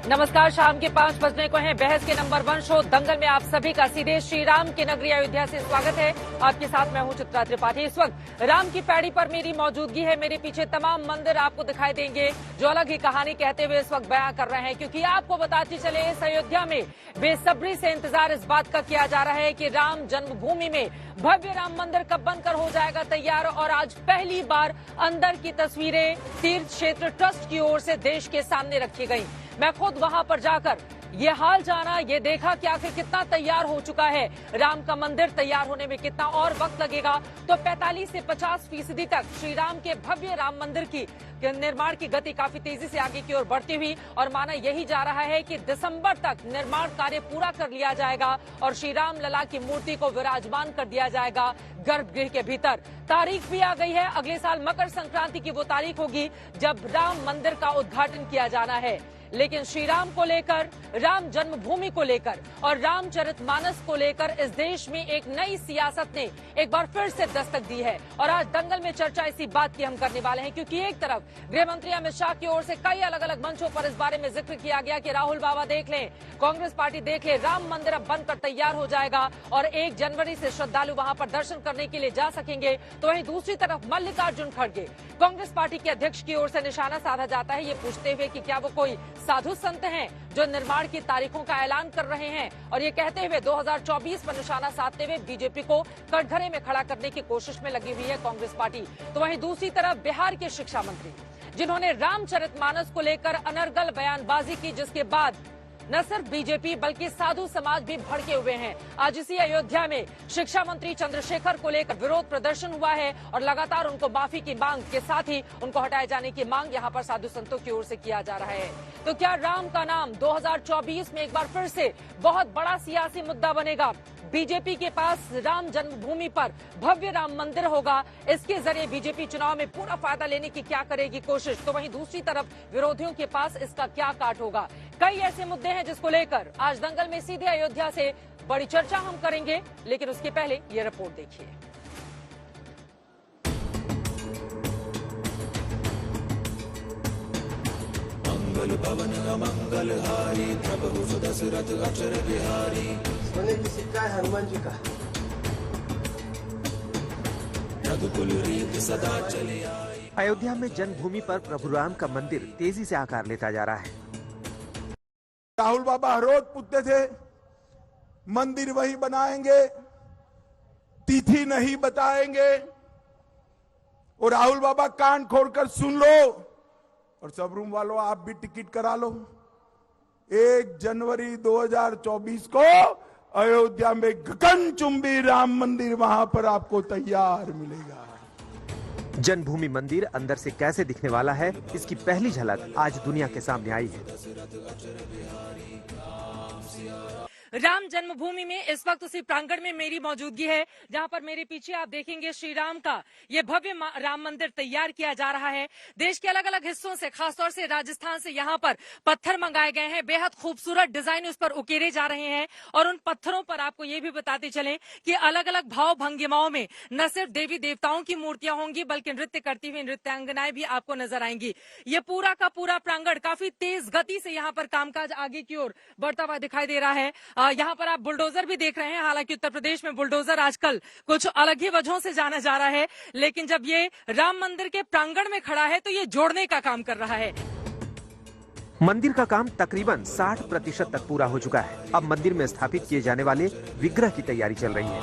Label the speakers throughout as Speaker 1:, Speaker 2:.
Speaker 1: नमस्कार, शाम के 5 बजने को है। बहस के नंबर 1 शो दंगल में आप सभी का सीधे श्री राम की नगरी अयोध्या से स्वागत है। आपके साथ मैं हूं चित्रा त्रिपाठी। इस वक्त राम की पैड़ी पर मेरी मौजूदगी है। मेरे पीछे तमाम मंदिर आपको दिखाई देंगे जो अलग ही कहानी कहते हुए इस वक्त बयां कर रहे हैं, क्योंकि आपको बताते चले इस अयोध्या में बेसब्री से इंतजार इस बात का किया जा रहा है कि राम जन्मभूमि में भव्य राम मंदिर कब बनकर हो जाएगा तैयार। और आज पहली बार अंदर की तस्वीरें तीर्थ क्षेत्र ट्रस्ट की ओर से देश के सामने रखी गई। मैं खुद वहां पर जाकर ये हाल जाना, ये देखा कि आखिर कितना तैयार हो चुका है राम का मंदिर। तैयार होने में कितना और वक्त लगेगा, तो 45 से 50% तक श्री राम के भव्य राम मंदिर की निर्माण की गति काफी तेजी से आगे की ओर बढ़ती हुई, और माना यही जा रहा है कि दिसंबर तक निर्माण कार्य पूरा कर लिया जाएगा और श्री राम लला की मूर्ति को विराजमान कर दिया जाएगा गर्भगृह के भीतर। तारीख भी आ गई है, अगले साल मकर संक्रांति की वो तारीख होगी जब राम मंदिर का उद्घाटन किया जाना है। लेकिन श्री राम को लेकर, राम जन्मभूमि को लेकर और रामचरितमानस को लेकर इस देश में एक नई सियासत ने एक बार फिर से दस्तक दी है। और आज दंगल में चर्चा इसी बात की हम करने वाले हैं, क्योंकि एक तरफ गृह मंत्री अमित शाह की ओर से कई अलग अलग मंचों पर इस बारे में जिक्र किया गया कि राहुल बाबा देख लें, कांग्रेस पार्टी देख ले, राम मंदिर अब बनकर तैयार हो जाएगा और 1 जनवरी से श्रद्धालु वहां पर दर्शन करने के लिए जा सकेंगे। तो वहीं दूसरी तरफ मल्लिकार्जुन खड़गे, कांग्रेस पार्टी के अध्यक्ष की ओर से निशाना साधा जाता है, ये पूछते हुए कि क्या वो कोई साधु संत हैं जो निर्माण की तारीखों का ऐलान कर रहे हैं, और ये कहते हुए 2024 पर निशाना साधते हुए बीजेपी को कटघरे में खड़ा करने की कोशिश में लगी हुई है कांग्रेस पार्टी। तो वहीं दूसरी तरफ बिहार के शिक्षा मंत्री, जिन्होंने रामचरितमानस को लेकर अनर्गल बयानबाजी की, जिसके बाद न सिर्फ बीजेपी बल्कि साधु समाज भी भड़के हुए हैं। आज इसी अयोध्या में शिक्षा मंत्री चंद्रशेखर को लेकर विरोध प्रदर्शन हुआ है और लगातार उनको माफी की मांग के साथ ही उनको हटाए जाने की मांग यहां पर साधु संतों की ओर से किया जा रहा है। तो क्या राम का नाम 2024 में एक बार फिर से बहुत बड़ा सियासी मुद्दा बनेगा? बीजेपी के पास राम जन्मभूमि पर भव्य राम मंदिर होगा, इसके जरिए बीजेपी चुनाव में पूरा फायदा लेने की क्या करेगी कोशिश? तो वहीं दूसरी तरफ विरोधियों के पास इसका क्या काट होगा? कई ऐसे मुद्दे हैं जिसको लेकर आज दंगल में सीधे अयोध्या से बड़ी चर्चा हम करेंगे, लेकिन उसके पहले ये रिपोर्ट देखिए।
Speaker 2: मंगल भवन अमंगल हारी, प्रभु सुदशरथ अचर बिहारी।
Speaker 3: सोने की सिक्का है हनुमान जी का।
Speaker 2: रघुकुल रीत सदा चले आई।
Speaker 4: अयोध्या में जन्मभूमि पर प्रभु राम का मंदिर तेजी से आकार लेता जा रहा है।
Speaker 5: राहुल बाबा रोज पूछते थे मंदिर वही बनाएंगे, तिथि नहीं बताएंगे। और राहुल बाबा कान खोलकर सुन लो, और सब रूम वालों आप भी टिकट करा लो। 1 जनवरी 2024 को अयोध्या में गगनचुंबी राम मंदिर वहां पर आपको तैयार मिलेगा।
Speaker 4: जन्मभूमि मंदिर अंदर से कैसे दिखने वाला है, इसकी पहली झलक आज दुनिया के सामने आई है।
Speaker 1: राम जन्मभूमि में इस वक्त उसी प्रांगण में मेरी मौजूदगी है, जहां पर मेरे पीछे आप देखेंगे श्री राम का ये भव्य राम मंदिर तैयार किया जा रहा है। देश के अलग अलग हिस्सों से, खासतौर से राजस्थान से यहाँ पर पत्थर मंगाए गए हैं, बेहद खूबसूरत डिजाइन उस पर उकेरे जा रहे हैं। और उन पत्थरों पर आपको ये भी बताते चलें कि अलग अलग भाव भंगिमाओं में न सिर्फ देवी देवताओं की मूर्तियां होंगी, बल्कि नृत्य करती हुई नृत्यांगनाएं भी आपको नजर आएंगी। ये पूरा का पूरा प्रांगण काफी तेज गति से यहाँ पर कामकाज आगे की ओर बढ़ता हुआ दिखाई दे रहा है। यहाँ पर आप बुलडोजर भी देख रहे हैं। हालांकि उत्तर प्रदेश में बुलडोजर आजकल कुछ अलग ही वजहों से जाना जा रहा है, लेकिन जब ये राम मंदिर के प्रांगण में खड़ा है तो ये जोड़ने का काम कर रहा है।
Speaker 4: मंदिर का काम तकरीबन 60% तक पूरा हो चुका है। अब मंदिर में स्थापित किए जाने वाले विग्रह की तैयारी चल रही है।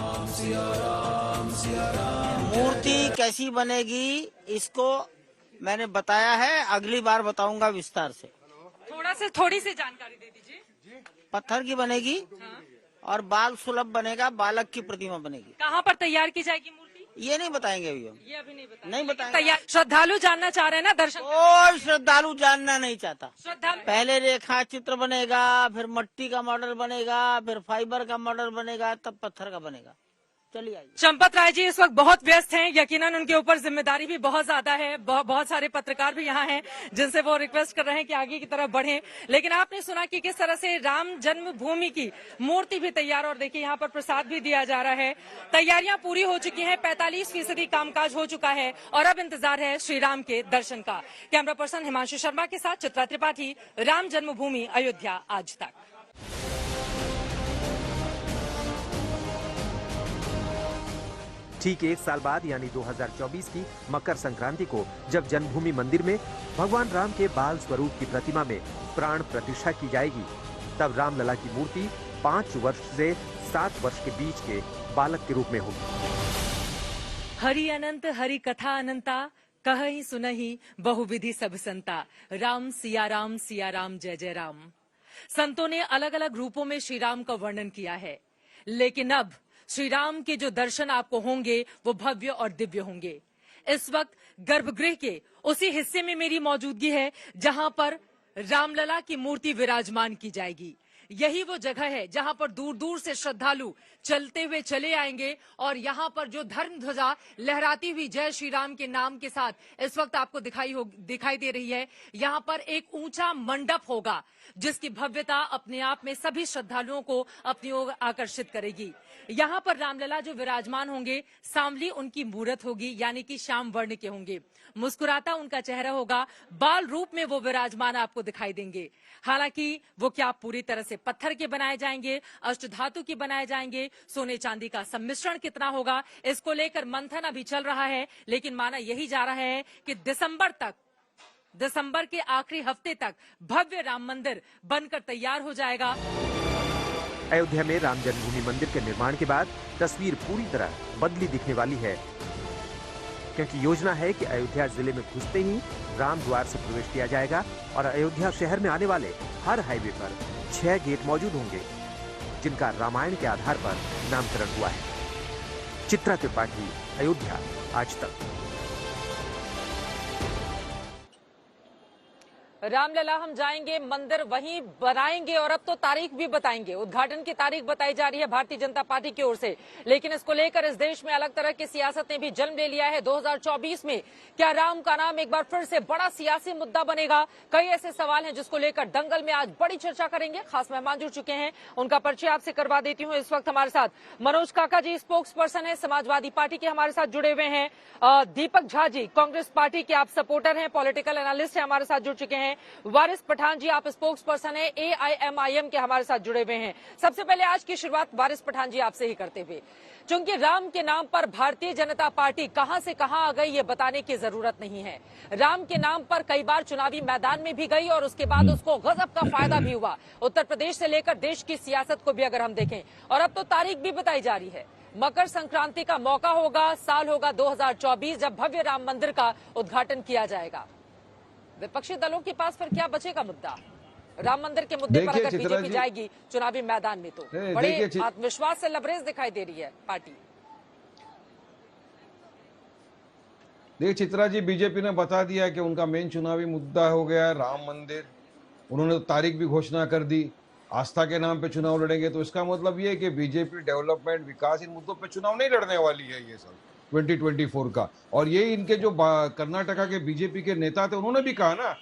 Speaker 6: मूर्ति कैसी बनेगी इसको मैंने बताया है, अगली बार बताऊंगा विस्तार से।
Speaker 1: थोड़ी सी जानकारी दे दीजिए।
Speaker 6: पत्थर की बनेगी और बाल सुलभ बनेगा, बालक की प्रतिमा बनेगी।
Speaker 1: कहाँ पर तैयार की जाएगी मूर्ति?
Speaker 6: ये नहीं बताएंगे अभी हम।
Speaker 1: ये अभी
Speaker 6: नहीं बताएंगे।
Speaker 1: तैयार श्रद्धालु जानना चाह रहे हैं ना दर्शक?
Speaker 6: कोई श्रद्धालु जानना नहीं चाहता।
Speaker 1: श्रद्धालु
Speaker 6: पहले रेखा चित्र बनेगा, फिर मट्टी का मॉडल बनेगा, फिर फाइबर का मॉडल बनेगा, तब पत्थर का बनेगा। चलिए आइए।
Speaker 1: चंपत राय जी इस वक्त बहुत व्यस्त हैं, यकीनन उनके ऊपर जिम्मेदारी भी बहुत ज्यादा है। बहुत सारे पत्रकार भी यहाँ हैं जिनसे वो रिक्वेस्ट कर रहे हैं कि आगे की तरफ बढ़ें। लेकिन आपने सुना कि किस तरह से राम जन्मभूमि की मूर्ति भी तैयार, और देखिए यहाँ पर प्रसाद भी दिया जा रहा है। तैयारियां पूरी हो चुकी हैं, 45% कामकाज हो चुका है और अब इंतजार है श्री राम के दर्शन का। कैमरा पर्सन हिमांशु शर्मा के साथ चित्रा त्रिपाठी, राम जन्मभूमि अयोध्या आज तक।
Speaker 4: ठीक 1 साल बाद यानी 2024 की मकर संक्रांति को जब जन्मभूमि मंदिर में भगवान राम के बाल स्वरूप की प्रतिमा में प्राण प्रतिष्ठा की जाएगी, तब रामलला की मूर्ति 5 वर्ष से 7 वर्ष के बीच के बालक के रूप में होगी।
Speaker 1: हरि अनंत हरि कथा अनंता, कहहि सुनहि बहुविधि सब संता, राम सिया राम जय जय राम। संतों ने अलग अलग रूपों में श्री राम का वर्णन किया है, लेकिन अब श्री राम के जो दर्शन आपको होंगे वो भव्य और दिव्य होंगे। इस वक्त गर्भगृह के उसी हिस्से में मेरी मौजूदगी है जहां पर रामलला की मूर्ति विराजमान की जाएगी। यही वो जगह है जहां पर दूर दूर से श्रद्धालु चलते हुए चले आएंगे और यहां पर जो धर्म ध्वजा लहराती हुई जय श्री राम के नाम के साथ इस वक्त आपको दिखाई दे रही है। यहां पर एक ऊंचा मंडप होगा जिसकी भव्यता अपने आप में सभी श्रद्धालुओं को अपनी ओर आकर्षित करेगी। यहाँ पर रामलला जो विराजमान होंगे, सांवली उनकी मूरत होगी, यानी कि श्याम वर्ण के होंगे। मुस्कुराता उनका चेहरा होगा, बाल रूप में वो विराजमान आपको दिखाई देंगे। हालांकि वो क्या पूरी तरह से पत्थर के बनाए जाएंगे, अष्टधातु के बनाए जाएंगे, सोने चांदी का सम्मिश्रण कितना होगा, इसको लेकर मंथन अभी चल रहा है। लेकिन माना यही जा रहा है कि दिसंबर के आखिरी हफ्ते तक भव्य राम मंदिर बनकर तैयार हो जाएगा।
Speaker 4: अयोध्या में राम जन्मभूमि मंदिर के निर्माण के बाद तस्वीर पूरी तरह बदली दिखने वाली है, क्योंकि योजना है कि अयोध्या जिले में घुसते ही राम द्वार से प्रवेश किया जाएगा और अयोध्या शहर में आने वाले हर हाईवे पर 6 गेट मौजूद होंगे, जिनका रामायण के आधार पर नामकरण हुआ है। चित्रा त्रिपाठी, अयोध्या आज तक।
Speaker 1: रामलला हम जाएंगे, मंदिर वहीं बनाएंगे और अब तो तारीख भी बताएंगे। उद्घाटन की तारीख बताई जा रही है भारतीय जनता पार्टी की ओर से, लेकिन इसको लेकर इस देश में अलग तरह की सियासत ने भी जन्म ले लिया है। 2024 में क्या राम का नाम एक बार फिर से बड़ा सियासी मुद्दा बनेगा? कई ऐसे सवाल हैं जिसको लेकर दंगल में आज बड़ी चर्चा करेंगे। खास मेहमान जुड़ चुके हैं, उनका परिचय आपसे करवा देती हूँ। इस वक्त हमारे साथ मनोज काका जी, स्पोक्स पर्सन है समाजवादी पार्टी के, हमारे साथ जुड़े हुए हैं। दीपक झा जी, कांग्रेस पार्टी के आप सपोर्टर हैं, पॉलिटिकल एनालिस्ट है, हमारे साथ जुड़ चुके हैं। वारिस पठान जी, आप स्पोक्स पर्सन है, AIMIM के, हमारे साथ जुड़े हुए हैं। सबसे पहले आज की शुरुआत वारिस पठान जी आपसे ही करते हुए, क्योंकि राम के नाम पर भारतीय जनता पार्टी कहां से कहां आ गई ये बताने की जरूरत नहीं है। राम के नाम पर कई बार चुनावी मैदान में भी गई और उसके बाद उसको गजब का फायदा भी हुआ। उत्तर प्रदेश से लेकर देश की सियासत को भी अगर हम देखें, और अब तो तारीख भी बताई जा रही है, मकर संक्रांति का मौका होगा, साल होगा 2024, जब भव्य राम मंदिर का उद्घाटन किया जाएगा। विपक्षी दलों के पास फिर क्या बचेगा मुद्दा? राम मंदिर के मुद्दे पर अगर बीजेपी जाएगी चुनावी मैदान में तो बड़े आत्मविश्वास से लबरेज दिखाई दे रही है पार्टी।
Speaker 7: देखिए चित्रा जी, बीजेपी ने बता दिया है कि उनका मेन चुनावी मुद्दा हो गया है राम मंदिर। उन्होंने तो तारीख भी घोषणा कर दी, आस्था के नाम पे चुनाव लड़ेंगे। तो इसका मतलब ये है कि बीजेपी डेवलपमेंट, विकास, इन मुद्दों पे चुनाव नहीं लड़ने वाली है ये सब 2024 का। और ये इनके जो कर्नाटका के बीजेपी के नेता थे, उन्होंने भी कहा ना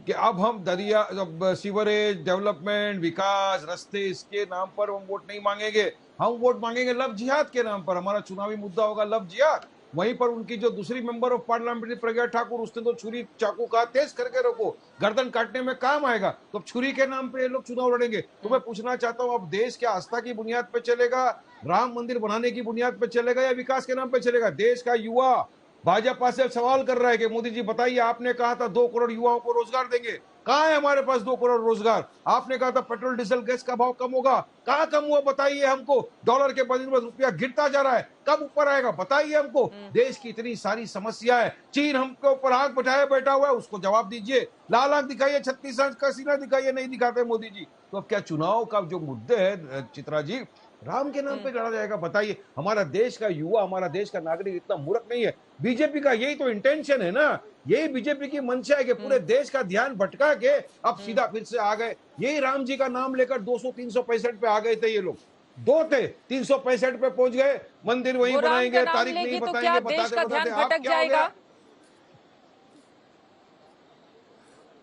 Speaker 7: कि अब हम दरिया, अब सीवरेज, डेवलपमेंट, विकास, रास्ते, इसके नाम पर हम वोट नहीं मांगेंगे। हम वोट मांगेंगे लव जिहाद के नाम पर। हमारा चुनावी मुद्दा होगा लव जिहाद। वहीं पर उनकी जो दूसरी member of parliament Pragya Thakur, उसने तो छुरी चाकू का तेज करके रखो, गर्दन काटने में काम आएगा। तो छुरी के नाम पे ये लोग चुनाव लड़ेंगे। तो मैं पूछना चाहता हूं, अब देश क्या आस्था की बुनियाद पे चलेगा, राम मंदिर बनाने की बुनियाद पे चलेगा, या विकास के नाम पे चलेगा? देश का युवा भाजपा से सवाल कर रहा है कि मोदी जी बताइए, आपने कहा था 2 करोड़ युवाओं को रोजगार देंगे, कहाँ है हमारे पास 2 करोड़ रोजगार? आपने कहा था पेट्रोल डीजल गैस का भाव कम होगा, कहाँ कम हुआ बताइए हमको? डॉलर के बदले रुपया गिरता जा रहा है, कब ऊपर आएगा बताइए हमको? देश की इतनी सारी समस्या है, चीन हमको ऊपर आंख बैठाए बैठा हुआ है, उसको जवाब दीजिए। लाल आंख दिखाइए, 36 आंख का सीना दिखाइए, नहीं दिखाते मोदी जी। तो अब क्या चुनाव का जो मुद्दे है चित्रा जी, राम के नाम पे लड़ा जाएगा? बताइए, हमारा देश का युवा, हमारा देश का नागरिक इतना मूर्ख नहीं है। बीजेपी का यही तो इंटेंशन है ना, यही बीजेपी की मंशा है कि पूरे देश का ध्यान भटका के अब सीधा फिर से आ गए। यही राम जी का नाम लेकर 200-300 पैंसठ पे आ गए थे ये लोग। 2 थे, 365 पे पहुंच गए, मंदिर वहीं
Speaker 1: वो राम
Speaker 7: बनाएंगे,
Speaker 1: का नाम
Speaker 7: तारीख
Speaker 1: लेगी
Speaker 7: नहीं
Speaker 1: तो
Speaker 7: बताएंगे,
Speaker 1: क्या देश का ध्यान भटक जाएगा?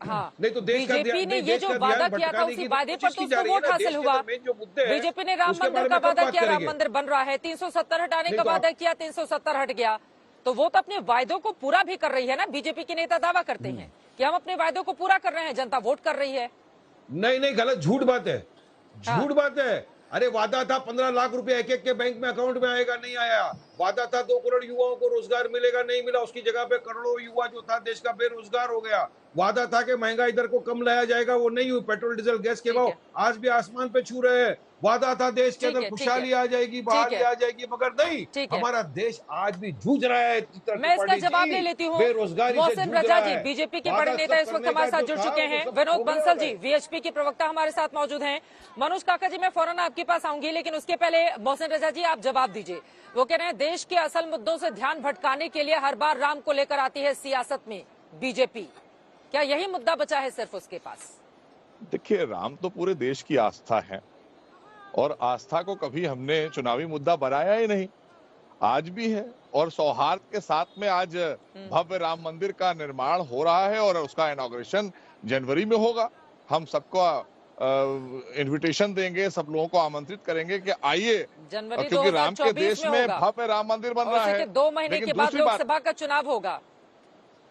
Speaker 1: हाँ,
Speaker 7: नहीं तो देश का
Speaker 1: बीजेपी ने ये जो वादा किया था उसी वादे पर तो उसको वोट हासिल हुआ। बीजेपी ने राम मंदिर का वादा किया, राम मंदिर बन रहा है, 370 हटाने का वादा किया, 370 हट गया। तो वो तो अपने वायदों को पूरा भी कर रही है ना। बीजेपी के नेता दावा करते हैं कि हम अपने वायदों को पूरा कर रहे हैं, जनता वोट कर रही है।
Speaker 7: नहीं, गलत, झूठ बात है, झूठ बात है। अरे वादा था 15 लाख रुपए एक के बैंक में अकाउंट में आएगा, नहीं आया। वादा था 2 करोड़ युवाओं को रोजगार मिलेगा, नहीं मिला। उसकी जगह पे करोड़ों युवा जो था देश का बेरोजगार हो गया। वादा था कि महंगाई दर को कम लाया जाएगा, वो नहीं हुई। पेट्रोल डीजल गैस के भाव आज भी आसमान पे छू रहे हैं। वादा था देश के अंदर खुशहाली आ जाएगी, बहाली आ जाएगी, मगर नहीं। हमारा देश आज भी जूझ रहा है।
Speaker 1: मैं इसका जवाब ले लेती हूँ।
Speaker 7: बेरोजगारी
Speaker 1: मोहसिन रजा जी, बीजेपी के बड़े नेता इस वक्त हमारे साथ जुड़ चुके हैं। विनोद बंसल जी, वीएचपी के प्रवक्ता हमारे साथ मौजूद हैं। मनोज काका जी, मैं फौरन आपके पास आऊंगी, लेकिन उसके पहले मोहसिन रजा जी आप जवाब दीजिए। वो कह रहे हैं देश के असल मुद्दों से ध्यान भटकाने के लिए हर बार राम को लेकर आती है सियासत में बीजेपी। क्या यही मुद्दा बचा है सिर्फ उसके पास?
Speaker 8: देखिए, राम तो पूरे देश की आस्था है और आस्था को कभी हमने चुनावी मुद्दा बनाया ही नहीं, आज भी है। और सौहार्द के साथ में आज भव्य राम मंदिर का निर्माण हो रहा है और उसका इनॉग्रेशन जनवरी में होगा। हम सबको इनविटेशन देंगे, सब लोगों को आमंत्रित करेंगे कि आइए, क्योंकि राम के देश में भव्य राम मंदिर बन रहा है।
Speaker 1: 2 महीने के बाद लोकसभा का चुनाव होगा।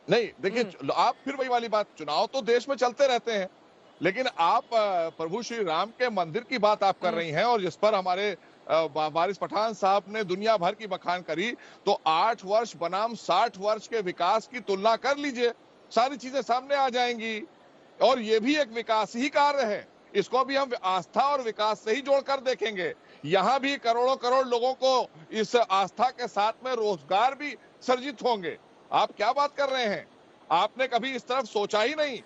Speaker 8: नहीं, देखिए, आप फिर वही वाली बात, चुनाव तो देश में चलते रहते हैं, लेकिन आप प्रभु श्री राम के मंदिर की बात आप कर रही हैं और जिस पर हमारे वारिस पठान साहब ने दुनिया भर की बखान करी, तो 8 वर्ष बनाम 60 वर्ष के विकास की तुलना कर लीजिए, सारी चीजें सामने आ जाएंगी। और ये भी एक विकास ही कार्य है, इसको भी हम आस्था और विकास से ही जोड़कर देखेंगे। यहाँ भी करोड़ों करोड़ लोगों को इस आस्था के साथ में रोजगार भी सर्जित होंगे। आप क्या बात कर रहे हैं? आपने कभी इस तरफ सोचा ही नहीं।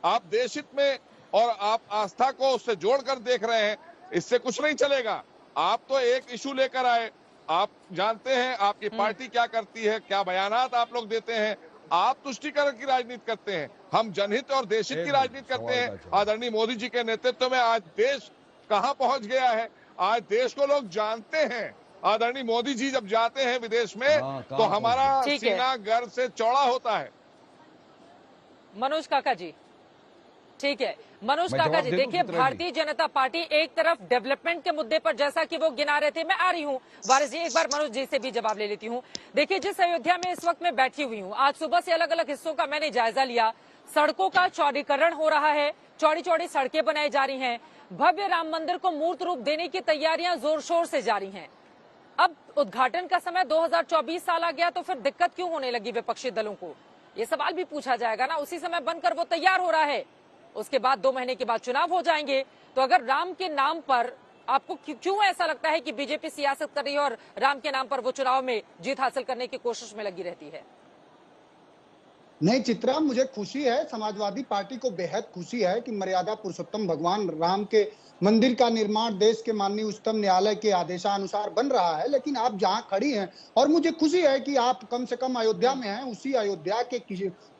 Speaker 8: आप देश हित में और आप आस्था को उससे जोड़कर देख रहे हैं, इससे कुछ नहीं चलेगा। आप तो एक इशू लेकर आए, आप जानते हैं आपकी पार्टी क्या करती है, क्या बयानात आप लोग देते हैं। आप तुष्टीकरण की राजनीति करते हैं, हम जनहित और देशहित की राजनीति करते हैं। आदरणीय मोदी जी के नेतृत्व में आज देश कहां पहुंच गया है, आज देश को लोग जानते हैं। आदरणीय मोदी जी जब जाते हैं विदेश में तो हमारा सीना गर्व से चौड़ा होता है।
Speaker 1: मनोज काका जी, ठीक है। मनोज काका जी, देखिए, भारतीय जनता पार्टी एक तरफ डेवलपमेंट के मुद्दे पर, जैसा कि वो गिना रहे थे, मैं आ रही हूँ वारिस जी, एक बार मनोज जी से भी जवाब ले लेती हूँ। देखिए, जिस अयोध्या में इस वक्त मैं बैठी हुई हूँ, आज सुबह से अलग अलग हिस्सों का मैंने जायजा लिया। सड़कों का चौड़ीकरण हो रहा है, चौड़ी चौड़ी सड़कें बनाई जा रही हैं, भव्य राम मंदिर को मूर्त रूप देने की तैयारियां जोर शोर से जारी हैं। अब उद्घाटन का समय 2024 साल आ गया, तो फिर दिक्कत क्यों होने लगी विपक्षी दलों को? ये सवाल भी पूछा जाएगा ना। उसी समय बनकर वो तैयार हो रहा है, उसके बाद 2 महीने के बाद चुनाव हो जाएंगे। तो अगर राम के नाम पर आपको क्यों ऐसा लगता है कि बीजेपी सियासत कर रही है और राम के नाम पर वो चुनाव में जीत हासिल करने की कोशिश में लगी रहती है?
Speaker 9: नहीं चित्रा, मुझे खुशी है, समाजवादी पार्टी को बेहद खुशी है कि मर्यादा पुरुषोत्तम भगवान राम के मंदिर का निर्माण देश के माननीय उच्चतम न्यायालय के आदेशानुसार बन रहा है। लेकिन आप जहां खड़ी हैं, और मुझे खुशी है कि आप कम से कम अयोध्या में हैं, उसी अयोध्या के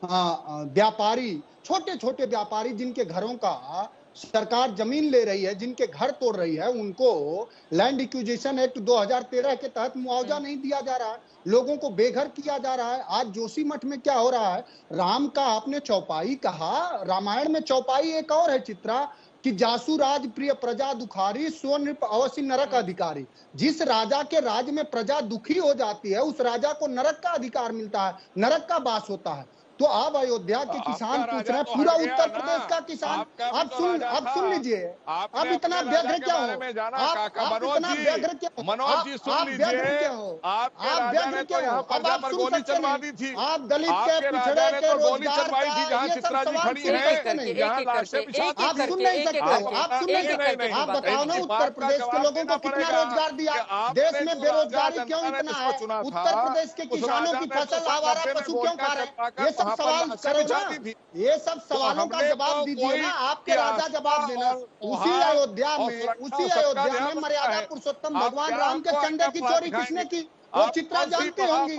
Speaker 9: व्यापारी, छोटे छोटे व्यापारी जिनके घरों का सरकार जमीन ले रही है, जिनके घर तोड़ रही है, उनको लैंड एक्विजिशन एक्ट 2013 के तहत मुआवजा नहीं दिया जा रहा है, लोगों को बेघर किया जा रहा है। आज जोशीमठ में क्या हो रहा है, राम का आपने चौपाई कहा, रामायण में चौपाई एक और है चित्रा, कि जासु राज प्रिय प्रजा दुखारी, सो नृप अवश्य नरक अधिकारी। जिस राजा के राज में प्रजा दुखी हो जाती है, उस राजा को नरक का अधिकार मिलता है, नरक का वास होता है। तो आप अयोध्या के किसान पूछ रहे हैं, पूरा उत्तर प्रदेश का किसान, आप सुन लीजिए, आप इतना व्यग्र क्या हो, आप इतना व्यग्र क्या हो,
Speaker 8: मनोज जी सुन लीजिए,
Speaker 9: आप व्यग्र क्या हो, अब आप सुन सकते हैं, आप दलित के पिछड़े के रोजगार का ये सब सवाल सुन सकते नहीं, आप सुन नहीं सकते, आप सुन नहीं सकते। आप बताओ ना, उत्तर प्रदेश के लोगों को कितना रोजगार दिया, देश में बेरोजगारी क्यों इतना है, उत्तर प्रदेश के किसानों की फसल आवारा पशु क्यों खा रहे, ये सब सवाल करो ना, ये सब सवालों का जवाब दीजिए ना, आपके राजा जवाब देना। उसी अयोध्या में मर्यादा पुरुषोत्तम भगवान राम के चंदे की चोरी किसने की, वो चित्रा जानती होंगी।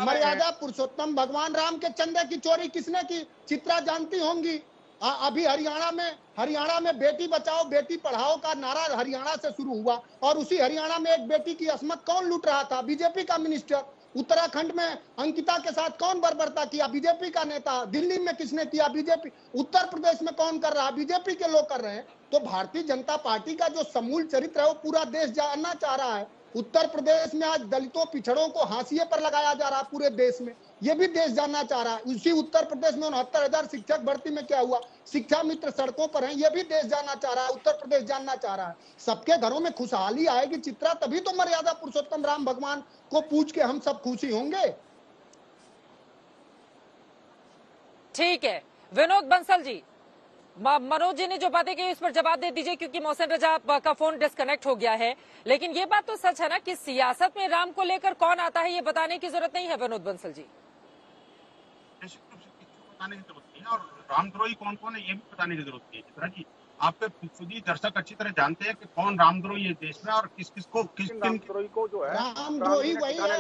Speaker 9: मर्यादा पुरुषोत्तम भगवान राम के चंदे की चोरी किसने की, चित्रा जानती होंगी। अभी हरियाणा में बेटी बचाओ बेटी पढ़ाओ का नारा हरियाणा से शुरू हुआ, और उसी हरियाणा में एक बेटी की असमत कौन लूट रहा था? बीजेपी का मिनिस्टर। उत्तराखंड में अंकिता के साथ कौन बर्बरता किया? बीजेपी का नेता। दिल्ली में किसने किया? बीजेपी। उत्तर प्रदेश में कौन कर रहा है? बीजेपी के लोग कर रहे हैं। तो भारतीय जनता पार्टी का जो समूल चरित्र है वो पूरा देश जानना चाह रहा है। उत्तर प्रदेश में आज दलितों पिछड़ों को हाशिए पर लगाया जा रहा है पूरे देश में, ये भी देश जानना चाह रहा है। उसी उत्तर प्रदेश में 69,000 शिक्षक भर्ती में क्या हुआ? शिक्षा मित्र सड़कों पर हैं, ये भी देश जानना चाह रहा है, उत्तर प्रदेश जानना चाह रहा है। सबके घरों में खुशहाली आएगी चित्रा, तभी तो मर्यादा पुरुषोत्तम राम भगवान को पूछ के हम सब खुशी होंगे।
Speaker 1: ठीक है विनोद बंसल जी, मनोज जी ने जो बातें की इस पर जवाब दे दीजिए, क्योंकि मोहसिन रजा का फोन डिस्कनेक्ट हो गया है। लेकिन ये बात तो सच है ना कि सियासत में राम को लेकर कौन आता है ये बताने की जरूरत नहीं है विनोद बंसल जी।
Speaker 10: बताने की जरूरत नहीं है, और रामद्रोही कौन कौन है ये भी बताने की जरूरत नहीं है। चित्रा जी, आपके खुद ही दर्शक अच्छी तरह जानते हैं कि कौन रामद्रोही है देश में, और किस किस को किस रामद्रोही को जो है।
Speaker 9: रामद्रोही वही है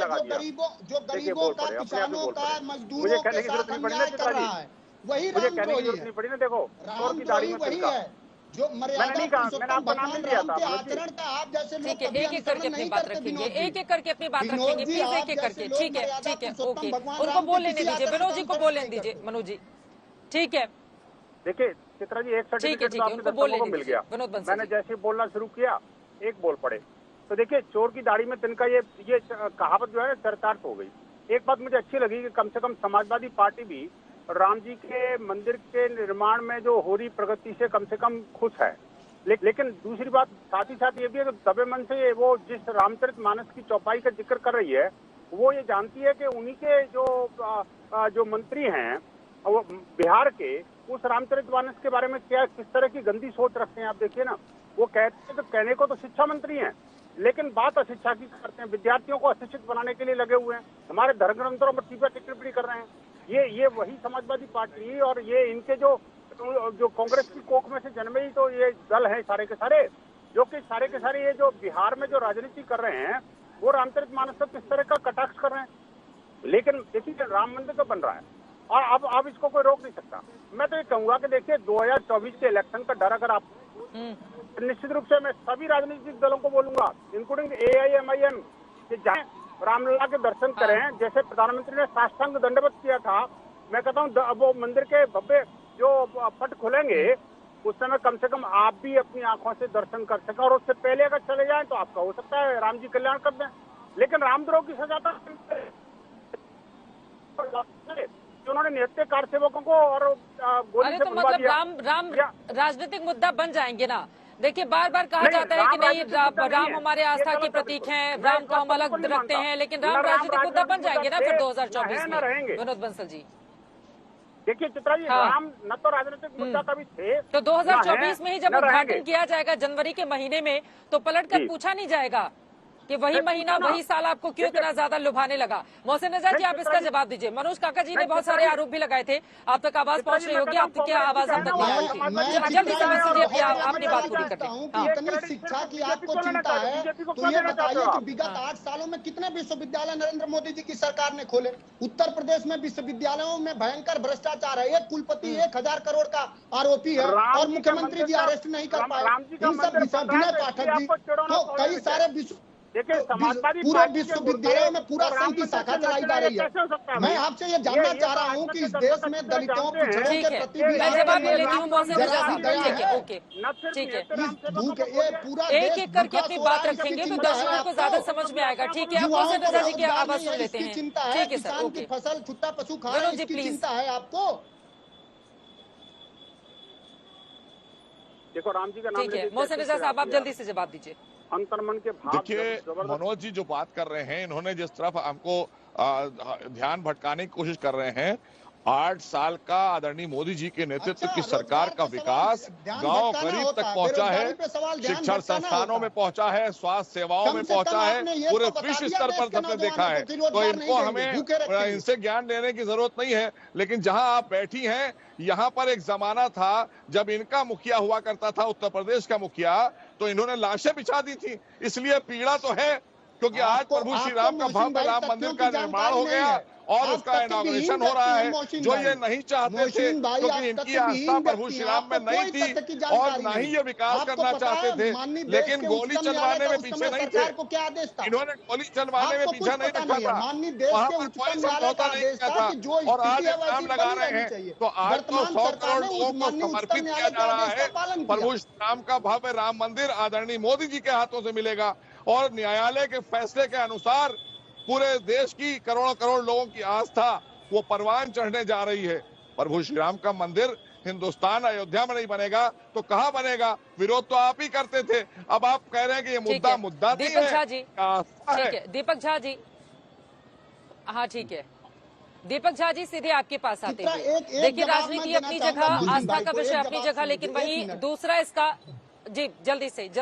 Speaker 9: जो गरीबों का, किसानों का, मजदूरों के साथ अन्याय कर रहा है, वही रामद्रोही है। रामद्रोही वही है जो मर्यादा पुरुषोत्तम भगवान राम के आचरण का आप जैसे लोग
Speaker 1: एक एक करके अपनी बात रखेंगे, एक एक करके अपनी बात रखेंगे, प्लीज एक एक करके। ठीक है ओके, उनको बोल लेने दीजिए, विनोद जी को बोल लेने दीजिए, मनोज जी ठीक है।
Speaker 10: देखिए चित्रा जी, एक सर्टिफिकेट
Speaker 1: उनको बोलने
Speaker 10: को मिल गया, मैंने जैसे बोलना शुरू किया एक बोल पड़े। तो देखिए, चोर की दाढ़ी में तिनका ये कहावत जो है चरितार्थ हो गई। एक बात मुझे अच्छी लगी कि कम से कम समाजवादी पार्टी भी राम जी के मंदिर के निर्माण में जो हो रही प्रगति से कम खुश है। लेकिन दूसरी बात साथ ही साथ ये भी है कि दबे मन से वो जिस रामचरितमानस की चौपाई का जिक्र कर रही है, वो ये जानती है कि उन्हीं के जो मंत्री हैं वो बिहार के, उस रामचरितमानस के बारे में क्या किस तरह की गंदी सोच रखते हैं। आप देखिए ना, वो कहते तो कहने को तो शिक्षा मंत्री हैं, लेकिन बात अशिक्षा की करते हैं, विद्यार्थियों को अशिक्षित बनाने के लिए लगे हुए हैं, हमारे धर्म ग्रंथों पर टीका टिप्पणी कर रहे हैं। ये वही समाजवादी पार्टी और ये इनके जो कांग्रेस की कोख में से जन्मे ही तो ये दल है सारे के सारे, जो कि सारे के सारे ये जो बिहार में जो राजनीति कर रहे हैं वो रामचरितमानस पर किस तरह का कटाक्ष कर रहे हैं। लेकिन देखिए, राम मंदिर तो बन रहा है और अब इसको कोई रोक नहीं सकता। मैं तो ये कहूंगा कि देखिए 2024 के इलेक्शन का डर अगर आप, निश्चित रूप से मैं सभी राजनीतिक दलों को बोलूंगा इंक्लूडिंग AIMIM कि जाएं रामलला के दर्शन करें, जैसे प्रधानमंत्री ने साष्टांग दंडवत किया था। मैं कहता हूँ वो मंदिर के भव्य जो पट खुलेंगे उस समय कम से कम आप भी अपनी आंखों से दर्शन कर सकें, और उससे पहले अगर चले जाएं तो आपका हो सकता है राम जी कल्याण कर दें। लेकिन रामद्रोह की सजा तो उन्होंने निहत्थे कार सेवकों को और गोली से
Speaker 1: मतलब राम राजनीतिक मुद्दा बन जाएंगे ना। देखिए, बार बार कहा जाता है कि नहीं राम हमारे आस्था के प्रतीक हैं, राम को हम अलग रखते हैं, लेकिन राम राजनीतिक मुद्दा बन जाएंगे ना फिर 2024 में विनोद बंसल जी।
Speaker 10: देखिए चित्रा जी, राम न तो राजनीतिक मुद्दा कभी थे,
Speaker 1: तो 2024 में ही जब उद्घाटन किया जाएगा जनवरी के महीने में, तो पलट कर पूछा नहीं जाएगा कि वही महीना वही साल आपको क्यों इतना ज्यादा लुभाने लगा। मोहसिन रजा जी, आप इसका जवाब दीजिए। मनोज काका जी ने बहुत सारे आरोप भी लगाए थे, आप तक आवाज पहुंच रही होगी, आपकी क्या आवाज अब तक नहीं आई? जल्दी से मैसेज अपनी बात पूरी करते हैं।
Speaker 9: इतनी शिक्षा की आपको चिंता है तो ये बताइए कि विगत 8 सालों में कितने विश्वविद्यालय नरेंद्र मोदी जी की सरकार ने खोले? उत्तर प्रदेश में विश्वविद्यालयों में भयंकर भ्रष्टाचार है, एक कुलपति 1000 करोड़ का आरोपी है और मुख्यमंत्री जी अरेस्ट नहीं कर पाए। इन सब विनय पाठक जी तो कई सारे
Speaker 10: देखिए, समाजवादी
Speaker 9: पूरे विश्वविद्यालयों में पूरा संघ की शाखा चलाई जा रही है। मैं आपसे ये जानना चाह रहा हूँ कि इस देश में दलितों पिछड़ों के प्रति
Speaker 1: मैं जवाब ले लेती हूँ मोहसिन रजा जी। ओके ठीक है, एक एक करके अपनी बात रखेंगे तो दर्शकों को ज्यादा समझ में आएगा। ठीक है, मोहसिन रजा जी की आवाज सुन लेते हैं। ठीक है सर, ओके।
Speaker 9: फसल छुट्टा पशु खा रहे हैं, इसकी चिंता है आपको?
Speaker 10: देखो, राम जी का नाम
Speaker 1: ठीक है, मोहसिन रजा साहब आप जल्दी से जवाब दीजिए।
Speaker 10: अंतर्मन के भाव।
Speaker 8: देखिए मनोज जी जो बात कर रहे हैं, इन्होंने जिस तरफ हमको ध्यान भटकाने की कोशिश कर रहे हैं, 8 साल का आदरणीय मोदी जी के नेतृत्व की सरकार का विकास गांव गरीब तक पहुंचा है, शिक्षण संस्थानों में पहुंचा है, स्वास्थ्य सेवाओं में पहुंचा है, पूरे विश्व स्तर पर सबने देखा है। तो इनको हमें इनसे ज्ञान लेने की जरूरत नहीं है। लेकिन जहां आप बैठी हैं, यहाँ पर एक जमाना था जब इनका मुखिया हुआ करता था, उत्तर प्रदेश का मुखिया, तो इन्होंने लाशें बिछा दी थी। इसलिए पीड़ा तो है, क्योंकि आज प्रभु श्री राम का भव्य राम मंदिर का निर्माण हो गया और
Speaker 9: आप
Speaker 8: उसका
Speaker 9: तथ्यविहीन
Speaker 8: इनॉग्रेशन हो रहा
Speaker 9: व्यक्ति हैं,
Speaker 8: है,
Speaker 9: मोहसिन
Speaker 8: जो
Speaker 9: भाई।
Speaker 8: ये नहीं चाहते थे,
Speaker 9: मोहसिन भाई,
Speaker 8: क्योंकि
Speaker 9: आप
Speaker 8: इनकी
Speaker 9: तथ्यविहीन
Speaker 8: आस्था प्रभु
Speaker 9: व्यक्ति
Speaker 8: श्री
Speaker 9: हैं,
Speaker 8: राम में
Speaker 9: आपको
Speaker 8: नहीं
Speaker 9: कोई
Speaker 8: थी
Speaker 9: तथ्य की
Speaker 8: और
Speaker 9: जानकारी
Speaker 8: न ही
Speaker 9: नहीं।
Speaker 8: ये विकास
Speaker 9: आपको
Speaker 8: करना
Speaker 9: पता
Speaker 8: चाहते
Speaker 9: है
Speaker 8: थे,
Speaker 9: माननीय देश
Speaker 8: लेकिन
Speaker 9: के
Speaker 8: गोली
Speaker 9: उच्चतम
Speaker 8: चलवाने
Speaker 9: न्यायालय
Speaker 8: में
Speaker 9: का उस
Speaker 8: पीछे
Speaker 9: समय
Speaker 8: नहीं
Speaker 9: सरकार
Speaker 8: थे।
Speaker 9: को क्या आदेश था?
Speaker 8: इन्होंने गोली चलवाने में
Speaker 9: आपको
Speaker 8: पीछा
Speaker 9: कुछ
Speaker 8: नहीं
Speaker 9: पता
Speaker 8: रखा
Speaker 9: नहीं है।
Speaker 8: था,
Speaker 9: माननीय देश
Speaker 8: वहां
Speaker 9: के
Speaker 8: पर
Speaker 9: उच्चतम
Speaker 8: कोई
Speaker 9: न्यायालय
Speaker 8: समझौता
Speaker 9: का
Speaker 8: नहीं
Speaker 9: आदेश
Speaker 8: किया
Speaker 9: था
Speaker 8: था।
Speaker 9: कि जो
Speaker 8: और आज
Speaker 9: स्थिति है
Speaker 8: इल्जाम
Speaker 9: वैसी
Speaker 8: लगा
Speaker 9: बनी
Speaker 8: रहे
Speaker 9: रहनी
Speaker 8: हैं,
Speaker 9: चाहिए।
Speaker 8: तो आज तो
Speaker 9: वर्तमान
Speaker 8: 100
Speaker 9: सरकार
Speaker 8: करोड़
Speaker 9: ने
Speaker 8: लोगों
Speaker 9: उस
Speaker 8: को
Speaker 9: माननीय
Speaker 8: समर्पित
Speaker 9: उच्चतम
Speaker 8: किया
Speaker 9: न्यायालय
Speaker 8: जा
Speaker 9: के
Speaker 8: रहा
Speaker 9: आदेश
Speaker 8: है।
Speaker 9: का पालन किया।
Speaker 8: प्रभु श्री राम का भव्य राम मंदिर आदरणीय मोदी जी के हाथों से मिलेगा और न्यायालय के फैसले के अनुसार पूरे देश की करोड़ों करोड़ लोगों की आस्था वो परवान चढ़ने जा रही है। प्रभु श्री राम का मंदिर हिंदुस्तान अयोध्या में नहीं बनेगा तो कहां बनेगा? विरोध तो आप ही करते थे, अब आप कह रहे हैं कि ये
Speaker 1: ठीक है
Speaker 8: मुद्दा नहीं
Speaker 1: दीपक
Speaker 8: है,
Speaker 1: झा जी,
Speaker 8: आस्था है।
Speaker 1: ठीक है दीपक झा जी, हाँ ठीक है दीपक झा जी, सीधे आपके पास आते
Speaker 9: चित्रा,
Speaker 1: हैं।
Speaker 9: एक
Speaker 1: देखिए
Speaker 9: जवाब
Speaker 1: राजनीति
Speaker 9: मैं
Speaker 1: अपनी
Speaker 9: देना
Speaker 1: जगह,
Speaker 9: चाहूंगा मोहसिन
Speaker 1: आस्था
Speaker 9: भाई
Speaker 1: का
Speaker 9: को,
Speaker 1: विषय
Speaker 9: एक
Speaker 1: अपनी
Speaker 9: जवाब
Speaker 1: जगह, लेकिन
Speaker 9: सुनिए,
Speaker 1: वहीं
Speaker 9: एक मिनट।
Speaker 1: दूसरा इसका जी जल्दी से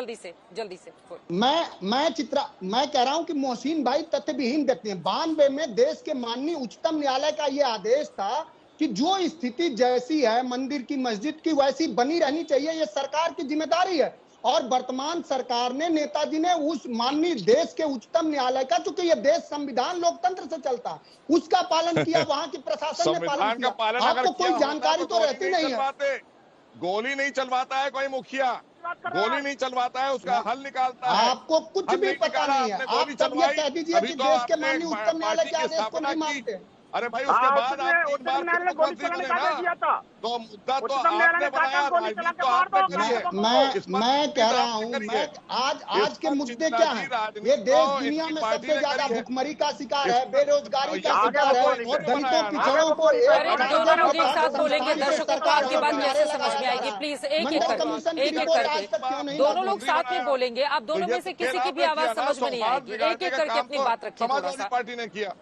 Speaker 9: मैं चित्रा, मैं कह रहा हूं कि मोहसिन भाई तथ्यविहीन व्यक्ति हैं। 92 में देश के माननीय उच्चतम न्यायालय का यह आदेश था कि जो स्थिति जैसी है मंदिर की, मस्जिद की, वैसी बनी रहनी चाहिए, यह सरकार की जिम्मेदारी है। और वर्तमान सरकार ने, नेताजी ने उस माननीय देश के उच्चतम न्यायालय का, चूंकि यह देश संविधान लोकतंत्र से चलता है, उसका पालन किया, वहां की प्रशासन ने पालन
Speaker 8: संविधान का
Speaker 9: किया।
Speaker 8: पालन अगर
Speaker 9: आपको
Speaker 8: किया
Speaker 9: कोई
Speaker 8: होता
Speaker 9: जानकारी तो
Speaker 8: गोली
Speaker 9: रहती नहीं है।
Speaker 8: चलवाते। गोली नहीं चलवाता है कोई मुखिया, गोली नहीं चलवाता है, उसका हल निकालता है।
Speaker 9: आपको कुछ
Speaker 8: हल
Speaker 9: भी पता
Speaker 8: निकाला,
Speaker 9: नहीं है।
Speaker 8: आपने
Speaker 9: आप
Speaker 8: गोली
Speaker 9: तब ये
Speaker 8: चलवाई,
Speaker 9: कह दीजिए
Speaker 8: अभी
Speaker 9: कि
Speaker 8: तो
Speaker 9: देश के
Speaker 8: आपने
Speaker 9: माननीय
Speaker 8: एक
Speaker 9: उच्चतम न्यायालय
Speaker 8: पार्टी
Speaker 9: के
Speaker 8: की
Speaker 9: आदेश को
Speaker 8: स्थापना
Speaker 9: नहीं
Speaker 8: की।
Speaker 9: मानते।
Speaker 8: अरे भाई उसके बाद
Speaker 10: उसमें
Speaker 8: आप 3
Speaker 10: उच्चतम
Speaker 8: बार
Speaker 10: न्यायालय ने गोली
Speaker 8: मुख्यमंत्री
Speaker 10: चलाने
Speaker 8: बने
Speaker 10: का
Speaker 8: ना,
Speaker 10: आदेश दिया था।
Speaker 8: तो मुद्दा तो
Speaker 10: उच्चतम न्यायालय
Speaker 8: आपने
Speaker 10: ने कहा
Speaker 8: बनाया,
Speaker 10: था गोली
Speaker 8: राजनीति
Speaker 10: चला के
Speaker 8: तो
Speaker 10: मार
Speaker 8: आपने
Speaker 10: दो
Speaker 8: करी है।
Speaker 9: मैं कह रहा हूं, मैं आज के मुद्दे क्या हैं? ये देश दुनिया में सबसे ज्यादा भुखमरी का शिकार है, बेरोजगारी का शिकार है, दलितों पिछड़ों को
Speaker 1: अरे दोनों लोग एक साथ बोलेंगे, दर्शकों को आपकी बात कैसे समझ में आएगी? प्लीज एक एक करके दोनों लोग साथ में बोलेंगे, आप दोनों में से किसी की भी आवाज समझ में नहीं आएगी। एक एक करके अपनी बात रखिए थोड़ा
Speaker 8: समाजवादी
Speaker 1: सा।
Speaker 8: पार्टी ने किया।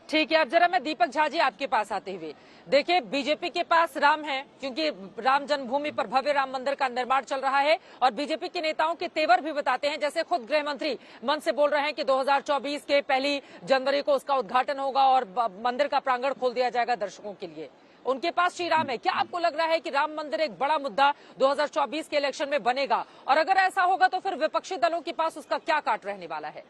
Speaker 1: ठीक है, अब जरा मैं दीपक झा जी आपके पास आते हुए, देखिए बीजेपी के पास राम है, क्योंकि राम जन्मभूमि पर भव्य राम मंदिर का निर्माण चल रहा है और बीजेपी के नेताओं के तेवर भी बताते हैं, जैसे खुद गृह मंत्री मन से बोल रहे हैं कि 2024 के 1 जनवरी को उसका उद्घाटन होगा और मंदिर का प्रांगण खोल दिया जाएगा दर्शकों के लिए। उनके पास श्री राम है। क्या आपको लग रहा है कि राम मंदिर एक बड़ा मुद्दा 2024 के इलेक्शन में बनेगा? और अगर ऐसा होगा तो फिर विपक्षी दलों के पास उसका क्या काट रहने वाला है?